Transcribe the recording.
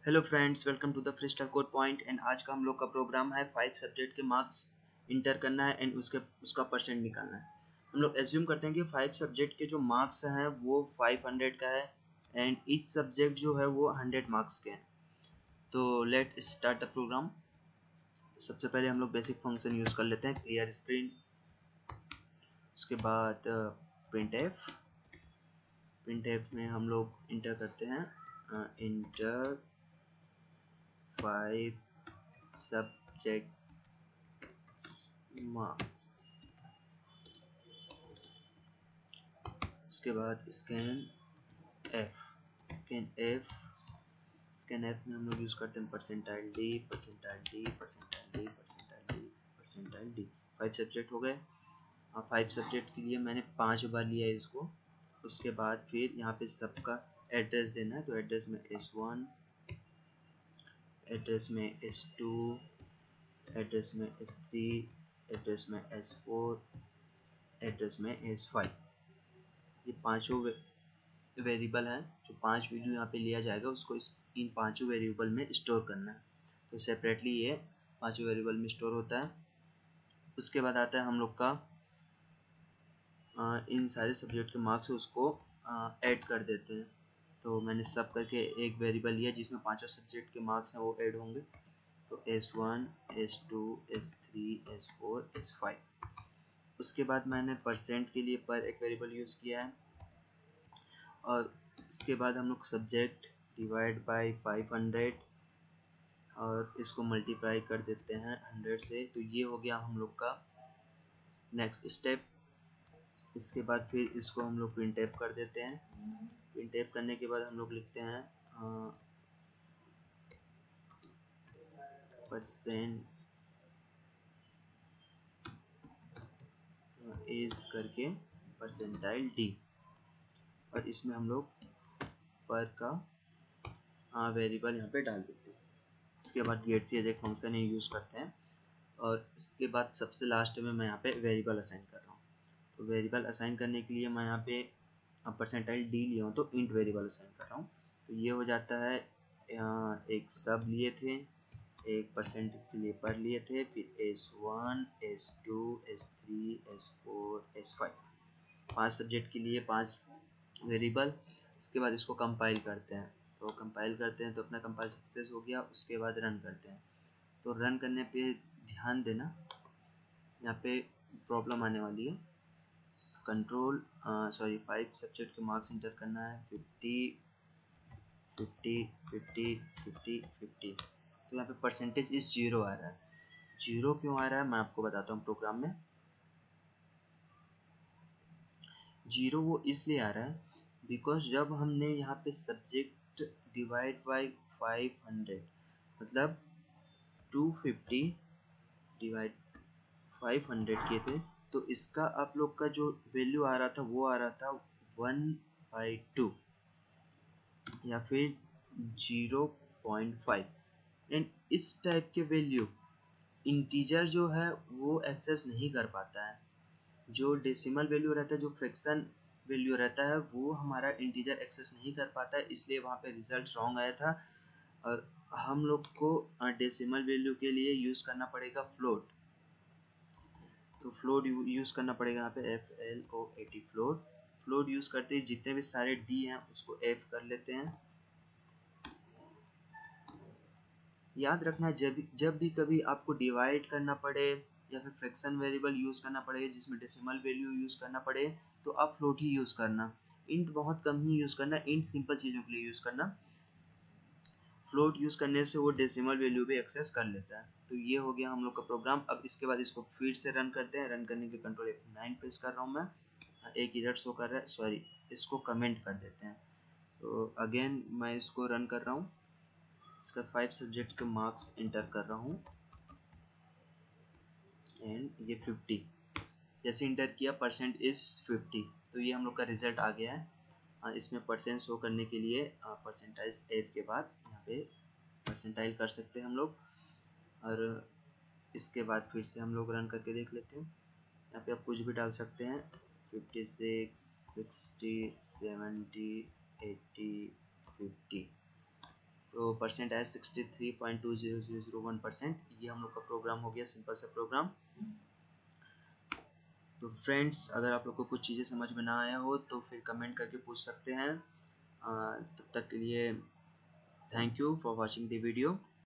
Hello friends, welcome to the freestyle code point. And आज का हम लोग का प्रोग्राम है 5 सब्जेक्ट के मार्क्स इंटर करना है एंड उसका परसेंट निकालना है। हम लोग एज्यूम करते हैं कि 5 सब्जेक्ट के जो मार्क्स हैं वो 500 का है एंड ईच सब्जेक्ट जो है वो 100 मार्क्स के हैं। तो लेट स्टार्ट द प्रोग्राम। सबसे पहले हम लोग बेसिक फंक्शन यूज़ कर लेते हैं, क्लियर स्क्रीन। उसके बाद प्रिंट एफ में हम लोग इंटर करते हैं इंटर 5 सब्जेक्ट मार्क्स। उसके बाद स्कैन एफ में हम लोग यूज़ करते हैं परसेंटाइल डी। 5 सब्जेक्ट हो गए। 5 सब्जेक्ट के लिए मैंने 5 बार लिया है इसको। उसके बाद फिर यहाँ पे सबका एड्रेस देना है, तो एड्रेस में S1, एड्रेस में S2, एड्रेस में S3, एड्रेस में S4, एड्रेस में S5। ये पांचों वेरिएबल हैं। जो 5 वैल्यू यहाँ पे लिया जाएगा उसको इन पांचों वेरिएबल में स्टोर करना है। तो सेपरेटली ये पांचों वेरिएबल में स्टोर होता है। उसके बाद आता है हम लोग का इन सारे सब्जेक्ट के मार्क्स उसको ऐड कर देते हैं। तो मैंने सब करके एक वेरिएबल लिया जिसमें पांचों सब्जेक्ट के मार्क्स हैं वो ऐड होंगे। तो S1, S2, S3, S4, S5। उसके बाद मैंने परसेंट के लिए पर एक वेरिएबल यूज़ किया है। और इसके बाद हम लोग सब्जेक्ट डिवाइड बाय 500 और इसको मल्टीप्लाई कर देते हैं 100 से। तो ये हो गया हम लोग का नेक्स्ट स्टेप। इसके बाद फिर इसको हम लोग प्रिंट एफ कर देते हैं। प्रिंट एफ करने के बाद हम लोग लिखते हैं परसेंट इज करके परसेंटाइल डी, और इसमें हम लोग पर का वेरिएबल यहाँ पे डाल देते हैं। इसके बाद गेट सी एज एक फंक्शन ही यूज़ करते हैं। और इसके बाद सबसे लास्ट में मैं यहाँ पे वेरिएबल असाइन कर रहा हूँ। तो वेरिएबल असाइन करने के लिए मैं यहाँ पे परसेंटाइल डी लिया हूँ तो इंट वेरिएबल असाइन कर रहा हूँ। तो ये हो जाता है एक सब लिए थे, एक परसेंट के लिए पर लिए थे, फिर S1, S2, S3, S4, S5। 5 subject के लिए 5 वेरिएबल। इसके बाद इसको कंपाइल करते हैं। तो कंपाइल करते हैं तो अपना कंपाइल सक्सेस हो गया। उसके बाद रन करते हैं। तो रन करने पे ध्यान देना, यहाँ पे प्रॉब्लम आने वाली है। कंट्रोल 5 सब्जेक्ट के मार्क्स इंटर करना है 50, 50, 50, 50, 50। तो यहाँ पे परसेंटेज इस 0 आ रहा है। 0 क्यों आ रहा है मैं आपको बताता हूँ। प्रोग्राम में 0 वो इसलिए आ रहा है बिकॉज जब हमने यहाँ पे सब्जेक्ट डिवाइड बाय 500 मतलब 250 डिवाइड 500 किए थे, तो इसका आप लोग का जो वैल्यू आ रहा था वो आ रहा था 1/2 या फिर 0.5। एंड इस टाइप के वैल्यू इंटीजर जो है वो एक्सेस नहीं कर पाता है। जो डेसिमल वैल्यू रहता है, जो फ्रैक्शन वैल्यू रहता है, वो हमारा इंटीजर एक्सेस नहीं कर पाता है, इसलिए वहाँ पे रिजल्ट रॉन्ग आया था। और हम लोग को डेसिमल वैल्यू के लिए यूज़ करना पड़ेगा फ्लोट। तो फ्लोट यूज़ करना पड़ेगा यहाँ पे FLOAT फ्लोट। फ्लोट यूज़ करते ही जितने भी सारे डी हैं उसको F कर लेते हैं। याद रखना, जब भी कभी आपको डिवाइड करना पड़े या फिर फ्रैक्शन वेरिएबल यूज़ करना पड़े जिसमें डेसिमल वैल्यू यूज़ करना पड़े, तो आप फ्लोट ही यूज़ करना। इंट बहुत कम ही यूज़ करना। इंट सिंपल चीज़ों के लिए यूज़ करना। फ्लोट यूज़ करने से वो डेसिमल वैल्यू भी एक्सेस कर लेता है। तो ये हो गया हम लोग का प्रोग्राम। अब इसके बाद इसको फिर से रन करते हैं। रन करने के कंट्रोल F9 प्रेस कर रहा हूँ मैं। एक एरर शो कर रहा है, सॉरी, इसको कमेंट कर देते हैं। तो अगेन मैं इसको रन कर रहा हूँ। इसका 5 सब्जेक्ट के मार्क्स इंटर कर रहा हूँ एंड ये 50 जैसे इंटर किया परसेंट इज 50। तो ये हम लोग का रिजल्ट आ गया है। इसमें परसेंट शो करने के लिए परसेंटाइज एफ के बाद यहाँ पे परसेंटाइल कर सकते हैं हम लोग। और इसके बाद फिर से हम लोग रन करके देख लेते हैं। यहाँ पे आप कुछ भी डाल सकते हैं, 56, 60, 70, 80, 50। तो परसेंट आया 63.20001%। ये हम लोग का प्रोग्राम हो गया, सिंपल सा प्रोग्राम। तो फ्रेंड्स, अगर आप लोग को कुछ चीज़ें समझ में ना आया हो तो फिर कमेंट करके पूछ सकते हैं। तब तक के लिए thank you for watching the video.